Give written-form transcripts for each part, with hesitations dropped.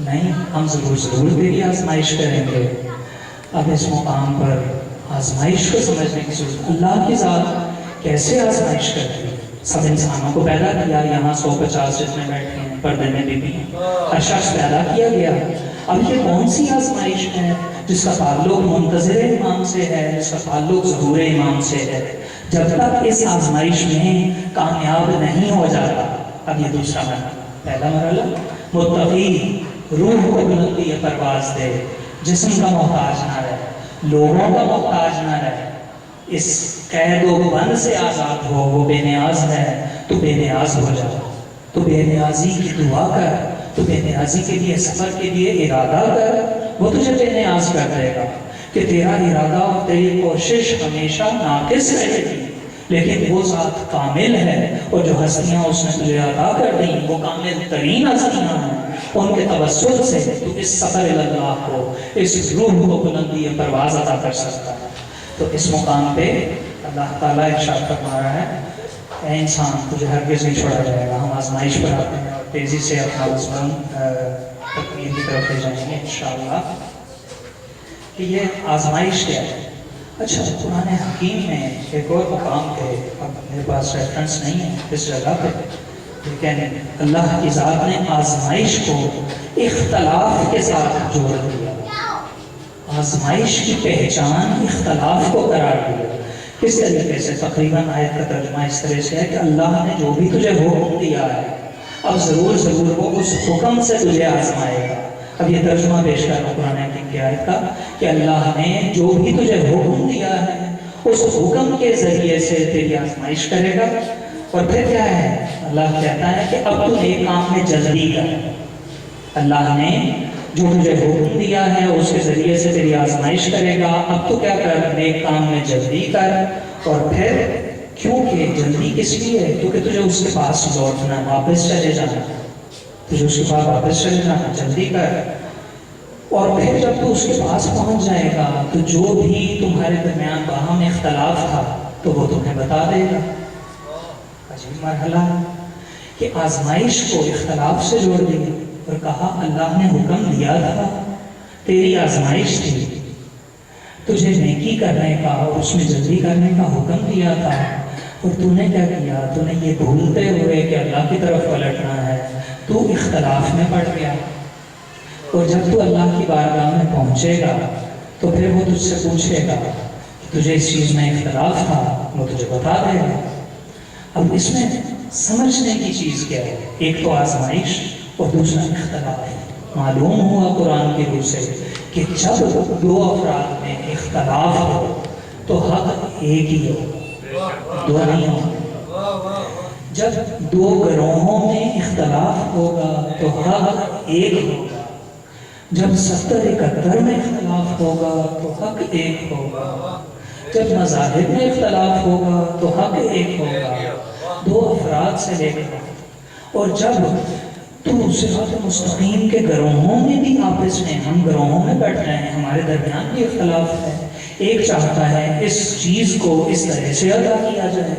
نہیں، ہم ضرور تیری آزمائش کریں گے۔ اب اس مقام پر آزمائش کو سمجھنے کی ضرورت۔ اللہ کی ذات کیسے آزمائش کرتی ہے؟ سب انسانوں کو پیدا کیا، یہاں 150 جتنے بیٹھے ہیں، پردے میں بھی ہیں، ہر شخص پیدا کیا گیا۔ اب یہ کون سی آزمائش ہے جس کا تعلق منتظر امام سے ہے، جس کا تعلق ظہور امام سے ہے؟ جب تک اس آزمائش میں کامیاب نہیں ہو جاتا، اب یہ دوسرا مرحلہ۔ پہلا مرحلہ متقی روح کو بلندی پرواز دے، جسم کا محتاج نہ رہے، لوگوں کا محتاج نہ رہے، اس قید و بند سے آزاد ہو۔ وہ بے نیاز ہے، تو بے نیاز ہو جا، تو بے نیازی کی دعا کر، تو بے نیازی کے لیے سفر کے لیے ارادہ کر، وہ تجھے بے نیاز کر دے گا کہ تیرا ارادہ اور تیری کوشش ہمیشہ ناقص رہے گی، لیکن وہ ذات کامل ہے، اور جو ہستیاں اس نے تجھے عطا کر دیں وہ کامل ترین ہستیاں ہیں۔ ان کے توسل سے تو اس سفر اللہ کو، اس روح کو بلندی پرواز عطا کر سکتا ہے۔ تو اس مقام پہ اللہ تعالیٰ ارشاد فرما رہا ہے، اے انسان تجھے ہرگز نہیں چھوڑا جائے گا۔ ہم آزمائش پر آتے ہیں اور تیزی سے اپنا مضمون تکمیل کی طرف لے جائیں گے انشاءاللہ کہ یہ آزمائش کیا ہے۔ اچھا، قرآن حکیم میں ایک اور مقام پہ، اب میرے پاس ریفرنس نہیں ہے اس جگہ پہ، لیکن اللہ کی ذات نے آزمائش کو اختلاف کے ساتھ جوڑ دیا۔ آزمائش کی پہچان اختلاف کو قرار دیا۔ کس طریقے سے؟ تقریباً آیت کا ترجمہ اس طرح سے ہے کہ اللہ نے جو بھی تجھے حکم دیا ہے، اب ضرور وہ اس حکم سے تجھے آزمائے گا۔ اب یہ ترجمہ پیش کر رہا ہوں قرآن حکیم کی آیت کا کہ اللہ نے جو بھی تجھے حکم دیا ہے اس حکم کے ذریعے سے تیری آزمائش کرے گا۔ اور پھر کیا ہے؟ اللہ کہتا ہے کہ اب تو ایک کام میں جلدی کر۔ اللہ نے جو تجھے حکم دیا ہے اس کے ذریعے سے تیری آزمائش کرے گا، اب تو کیا کر؟ نیک کام میں جلدی کر۔ اور پھر کیونکہ جلدی کس لیے ہے؟ کیونکہ تجھے اس کے پاس لوٹنا، واپس چلے جانا، تجھے اس کے پاس واپس چلے جانا، جلدی کر۔ اور پھر جب تو اس کے پاس پہنچ جائے گا تو جو بھی تمہارے درمیان باہم اختلاف تھا تو وہ تمہیں بتا دے گا۔ عجیب مرحلہ ہے کہ آزمائش کو اختلاف سے جوڑ دیا اور کہا اللہ نے حکم دیا تھا، تیری آزمائش تھی، تجھے نیکی کرنے کا اور اس میں جلدی کرنے کا حکم دیا تھا، اور تو نے کیا کیا؟ تو نے یہ بھولتے ہوئے کہ اللہ کی طرف پلٹنا ہے تو اختلاف میں پڑ گیا۔ اور جب تو اللہ کی بارگاہ میں پہنچے گا تو پھر وہ تجھ سے پوچھے گا کہ تجھے اس چیز میں اختلاف تھا، وہ تجھے بتا دے گا۔ اب اس میں سمجھنے کی چیز کیا ہے؟ ایک تو آزمائش اور دوسرا اختلاف۔ معلوم ہوا قرآن کی روح سے کہ جب دو افراد میں اختلاف ہو تو حق ایک ہی ہو، دو نہیں ہو۔ جب دو گروہوں میں اختلاف ہوگا تو حق ایک ہوگا۔ جب 70-71 میں اختلاف ہوگا تو حق ایک ہوگا۔ جب مذاہب میں اختلاف ہوگا تو حق ایک ہوگا، دو افراد سے لے کر۔ اور جب تو صراط مستقیم کے گروہوں میں بھی آپس میں، ہم گروہوں میں بیٹھ رہے ہیں، ہمارے درمیان بھی اختلاف ہے، ایک چاہتا ہے اس چیز کو اس طرح سے ادا کیا جائے،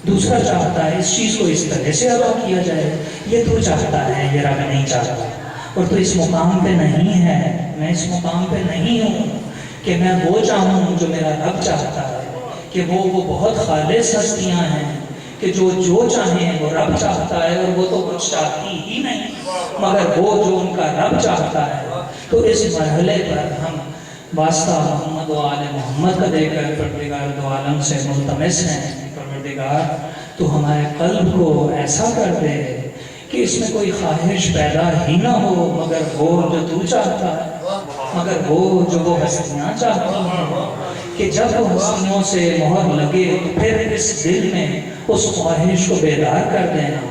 دوسرا چاہتا ہے اس چیز کو اس طرح سے ادا کیا جائے، یہ تو چاہتا ہے، یہ رب نہیں چاہتا۔ اور تو اس مقام پہ نہیں ہے، میں اس مقام پہ نہیں ہوں کہ میں وہ چاہوں جو میرا رب چاہتا ہے، کہ وہ بہت خالص ہستیاں ہیں کہ جو چاہیں وہ رب چاہتا ہے، اور وہ تو کچھ چاہتی ہی نہیں مگر وہ جو ان کا رب چاہتا ہے۔ تو اس مرحلے پر ہم واسطہ محمد و آل محمد کا دے کر پروردگار دو عالم سے ملتمس ہیں، پروردگار تو ہمارے قلب کو ایسا کر دے کہ اس میں کوئی خواہش پیدا ہی نہ ہو مگر وہ جو تو چاہتا ہے، مگر وہ ہستیاں چاہتی ہیں، کہ جب وہ ہستیوں سے مہر لگے تو پھر اس دل میں اس خواہش کو بیدار کر دینا،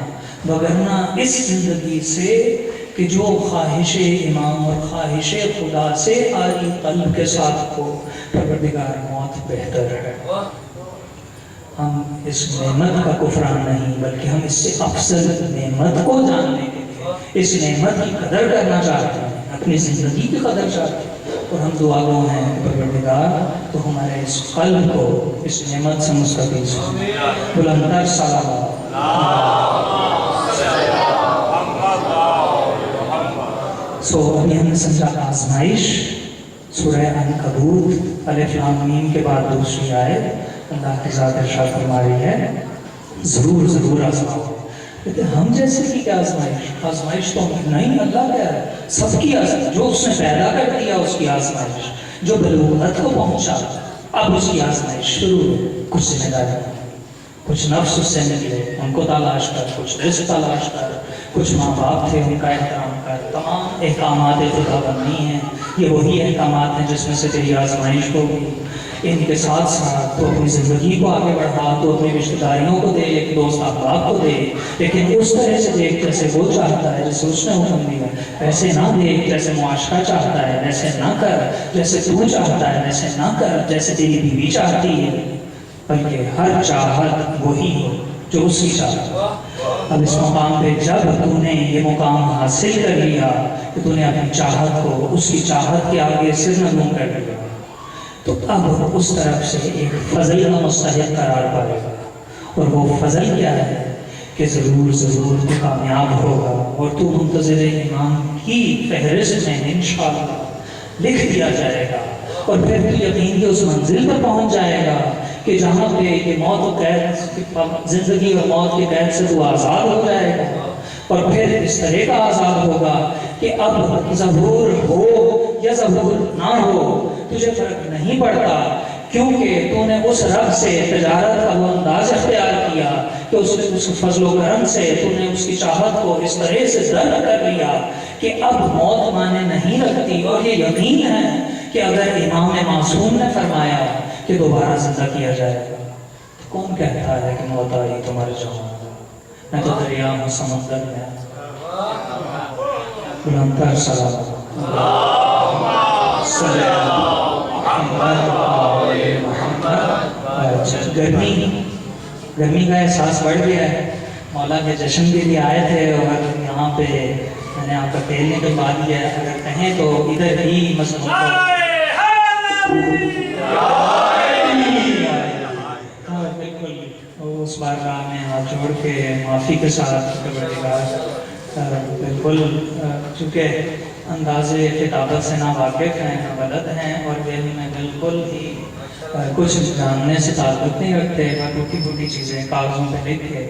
وگرنہ اس زندگی سے کہ جو خواہش امام اور خواہش خدا سے آئی قلب کے ساتھ ہو، پروردگار موت بہتر ہے۔ ہم اس نعمت کا کفران نہیں بلکہ ہم اس سے افضل نعمت کو جاننے کے لیے اس نعمت کی قدر کرنا چاہتے ہیں، اپنی زندگی کی قدر چاہتے ہیں، اور ہم دعا گو ہیں پروردگار تو ہمارے اس قلب کو اس نعمت سے مستفید سے بلندر صلوات سو ابھی ہم نے سمجھا آزمائش سورہ عنکبوت الف لام میم کے بعد دوسری آیت اللہ کی ذات ارشاد فرما رہی ہے ضرور ضرور آزماؤ. کہتے ہیں ہم جیسے کی کیا آزمائش تو نہیں، اللہ کہہ رہا ہے سب کی آزمائش، جو اس نے پیدا کر دیا اس کی آزمائش، جو بلوغت کو پہنچا اب اس کی آزمائش شروع ہے. کچھ ذمہ داری، کچھ نفس اس سے نکلے ان کو تلاش کر، کچھ رزق تلاش کر، کچھ ماں باپ تھے ان کا احترام کر. تمام احکامات خدا بندی ہیں، یہ وہی احکامات ہیں جس میں سے تیری آزمائش ہوگی. ان کے ساتھ ساتھ تو اپنی زندگی کو آگے بڑھا، تو اپنی رشتہ داریوں کو دے، ایک دوست احباب کو دے، لیکن اس طرح سے دیکھ جیسے وہ چاہتا ہے، جیسے اس نے حکم دیا. ایسے نہ دیکھ جیسے معاشرہ چاہتا ہے، ویسے نہ کر جیسے تو چاہتا ہے، ویسے نہ کر جیسے تیری بیوی چاہتی ہے، بلکہ ہر چاہت وہی ہو جو اس کی چاہت. اب اس مقام پہ جب تو نے یہ مقام حاصل کر لیا کہ تو نے اپنی چاہت کو اس کی چاہت کے آگے سر نگوں کر لیا، تو اب اس طرف سے ایک فضل کا مستحق قرار پائے گا. اور وہ فضل کیا ہے کہ ضرور ضرور تو کامیاب ہوگا، اور تو منتظر امام کی فہرست میں انشاءاللہ لکھ دیا جائے گا. اور پھر تو یقین کی اس منزل پر پہنچ جائے گا کہ جہاں پہ یہ موت و قید، زندگی اور موت کے قید سے تو آزاد ہو جائے گا. اور پھر اس طرح کا آزاد ہوگا کہ اب ظہور ہو یا ظہور نہ ہو تجھے فرق نہیں پڑتا، کیونکہ تو نے اس رب سے تجارت کا وہ انداز اختیار کیا کہ اس فضل و کرم سے تو نے اس کی چاہت کو اس طرح سے درک کر لیا کہ اب موت مانے نہیں رکھتی. اور یہ یقین ہے کہ اگر امام معصوم نے فرمایا کہ دوبارہ زندہ کیا جائے گا تو کون کہتا ہے کہ موت آئی تو مر جاؤں گا؟ میں تو دریا ہوں سمندر میں بلندر سلام گرمی کا احساس بڑھ گیا ہے. مولا کے جشن کے لیے آئے تھے اور یہاں پہ میں نے آپ کا تیل نکلوا دیا ہے. اگر کہیں تو ادھر ہی مضمون بالکل اس بارگاہ میں ہاتھ جوڑ کے معافی کے ساتھ بالکل، چونکہ انداز خطابت سے نہ واقف ہیں نہ بلد ہیں اور دل میں بالکل ہی کچھ جاننے سے تعلق نہیں رکھتے، ٹوٹی پھوٹی چیزیں کاغذوں پہ لکھ کے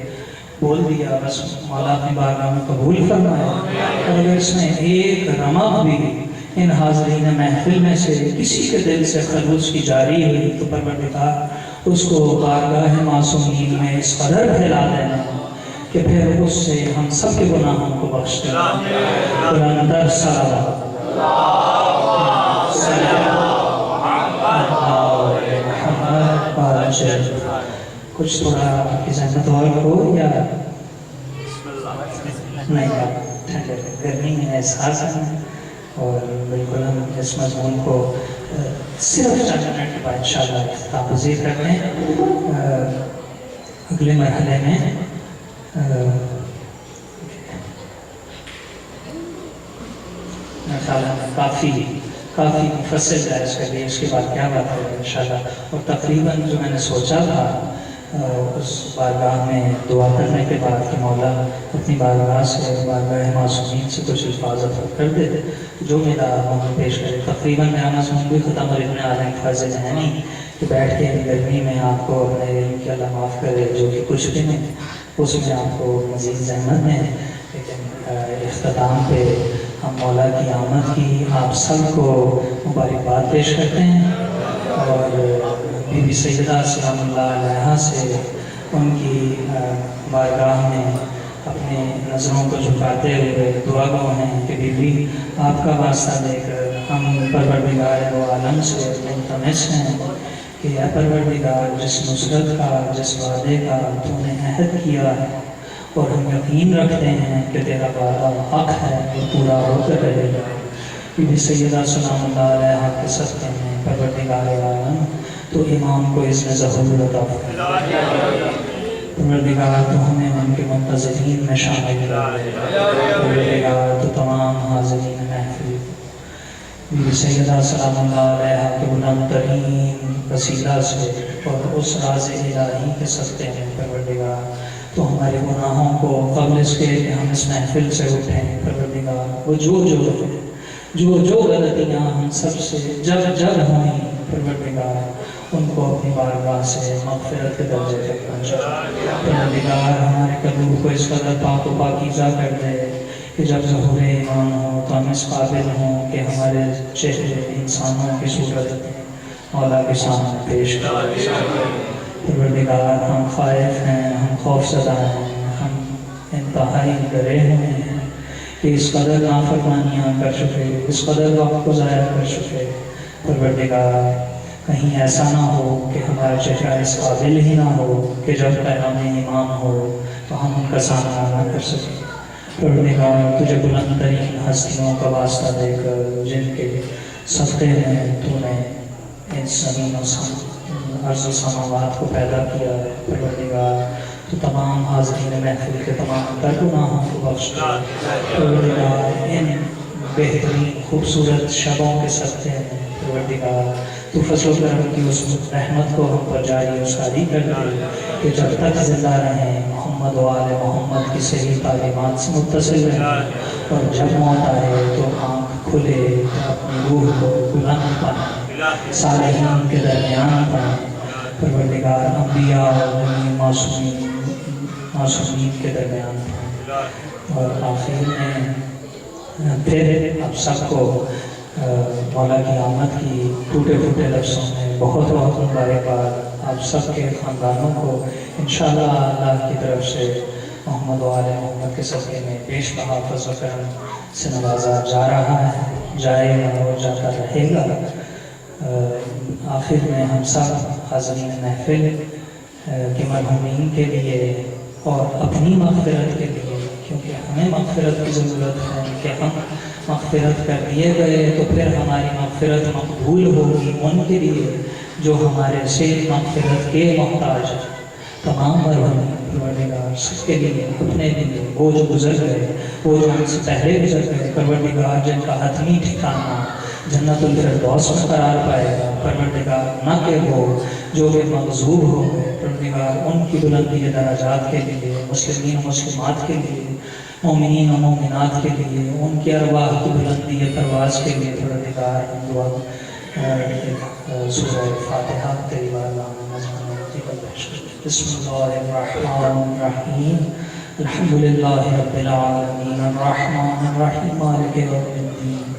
بول دیا، بس مولا اپنی بارگاہ میں قبول فرمایا. اور اگر اس میں ایک رمق بھی ان حاضرین محفل میں سے کسی کے دل سے خلوص کی جاری ہوئی تو پروردگار اس کو بارگاہ معصومین میں اس قدر پھیلا دینا کہ پھر اس سے ہم سب کے گناہوں کو بخش دینا. بلندر صلوات کچھ تھوڑا آپ کی زحمت اور ہو یا نہیں؟ ٹھنڈے گرمی میں احساس ہے اور بالکل ہم اس مضمون کو صرف چند منٹ کے بعد انشاءاللہ اختتام پذیر کرتے ہیں. اگلے مرحلے میں کافی مفصل جائز کر لیے، اس کے بعد کیا بات ہے انشاءاللہ. اور تقریباً جو میں نے سوچا تھا اس بارگاہ میں دعا کرنے کے بعد کہ مولا اپنی بارگاہ سے بارگاہ معصومین سے کچھ الفاظ کر دیتے جو میرا وہاں پیش کرے. تقریباً میرا مضمون بھی ختم اور اتنے عالم فاضل ہے نہیں کہ بیٹھ کے گرمی میں آپ کو اپنے علم کی اللہ معاف کرے جو کہ کچھ بھی نہیں، اس میں آپ کو مزید زحمت میں. لیکن اختتام پہ ہم مولا کی آمد کی آپ سب کو مبارکباد پیش کرتے ہیں اور بی بی سیدہ سلام اللہ علیہا سے ان کی بارگاہ میں اپنے نظروں کو جھکاتے ہوئے دعا گو ہیں کہ بی بی آپ کا واسطہ دے کر ہم پروردگار و عالم سے ملتمس ہیں کہ اے پروردگار جس نصرت کا جس وعدے کا تو نے عہد کیا ہے اور ہم یقین رکھتے ہیں کہ تیرا وعدہ حق ہے وہ پورا ہو کر رہے گا. بی بی سیدہ سلام اللہ علیہا کے صدقے میں پروردگار عالم تو امام کو اس میں ظہور عطا فرما. پروردگار تو ہمیں ان کے منتظرین میں شامل کر. پروردگار تو تمام حاضرین محفل بی بی سیدہ سلام اللہ علیہا کے بلند ترین وسیلہ سے اور اس راز الہی کے صدقے میں پروردگار تو ہمارے گناہوں کو قبل اس کے کہ ہم اس محفل سے اٹھیں پروردگار پروردگار وہ جو غلطیاں ہم سب سے جب ہوئیں پروردگار ان کو اپنی بارگاہ سے مغفرت کے درجے تک پہنچا. پروردگار ہمارے قلوب کو اس قدر پاک و پاکیزہ کر دے کہ جب ظہور ایمان ہو تو ہم اس قابل ہوں کہ ہمارے چہرے انسانوں کی صورت مولا کے سامنے پیش کریں. پروردگار ہم خائف ہیں، ہم خوف زدہ ہیں، ہم انتہائی ڈرے ہوئے ہیں کہ اس قدر نافرمانیاں کر چکے، اس قدر وقت کو ضائع کر چکے. پروردگار کہیں ایسا نہ ہو کہ ہمارا چہرہ اس قابل ہی نہ ہو کہ جب پیغام ایمان ہو تو ہم ان کا سامنا نہ کر سکیں. پروردگار تجھے بلند ترین ہستیوں کا واسطہ دے کر جن کے صدقے میں تو نے ان زمین و ارض و سماوات کو پیدا کیا ہے. پروردگار تو تمام حاضرین محفل کے تمام تر گناہوں کو بخش دے. پروردگار ان بہترین خوبصورت شبوں کے صدقے میں پروردگار تو فضل و کرم کی اس رحمت کو ہم پر جاری و ساری کر دے کہ جب تک زندہ رہیں محمد و آل محمد کی صحیح تعلیمات سے متصل رہیں، اور جب موت آئے تو آنکھ کھلے تو اپنی روح کو بلند پائیں، صالحین کے درمیان پائیں. پروردگار انبیاء اور معصومین کے درمیان پائیں. اور آخر میں پھر اب سب کو مولا کی آمد کی ٹوٹے پھوٹے لفظوں میں بہت بہت مبارکباد. آپ سب کے خاندانوں کو انشاءاللہ اللہ کی طرف سے محمد و آل محمد کے صدقے میں بیش بہا فضل و کرم سے نوازا جا رہا ہے، جائے گا اور جاتا رہے گا. آخر میں ہم سب حاضرین محفل کے مرحومین کے لیے اور اپنی مغفرت کے لیے، کیونکہ ہمیں مغفرت کی ضرورت ہے کہ ہم مغفرت کر دیے گئے تو پھر ہماری مغفرت مقبول ہوگی ان کے لیے جو ہمارے سے مغفرت کے محتاج ہیں. تمام مرحومین پروردگار سب کے لیے، اپنے لیے، وہ جو گزر گئے، وہ جو ہم سے پہلے گزر گئے، پروردگار جن کا حتمی ٹھکانہ جنت الفردوس میں قرار پائے گا. پروردگار نہ کہ وہ جو کہ مغضوب ہو گئے، پروردگار ان کی بلندی درجات کے لیے، مسلمین و مسلمات کے لیے، مومنین و مومنات کے لیے، ان کی ارواح کی بلندی پرواز کے لیے پروردگار ہم دعا سورہ فاتحہ تیری بارگاہ میں نظر پیش کرتے. بسم اللہ الرحمن الرحیم. الحمد للہ رب العالمین الرحمن الرحیم مالک یوم الدین.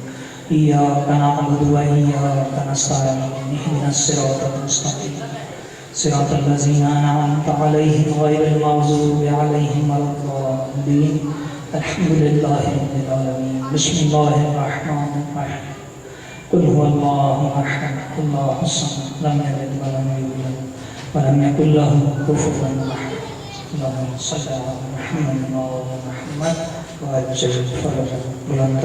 ایاک نعبد و ایاک نستعین. اهدنا الصراط المستقیم صراط الذین انعمت علیہم غیر المغضوب علیہم ولا الضالین. الحمد للہ رب العالمین. بسم اللہ الرحمن الرحیم. قل هو اللہ احد اللہ الصمد لم یلد ولم یولد ولم یکن له کفوا احد. اللهم صل علی محمد وعلى محمد وعجل فرجهم. بلند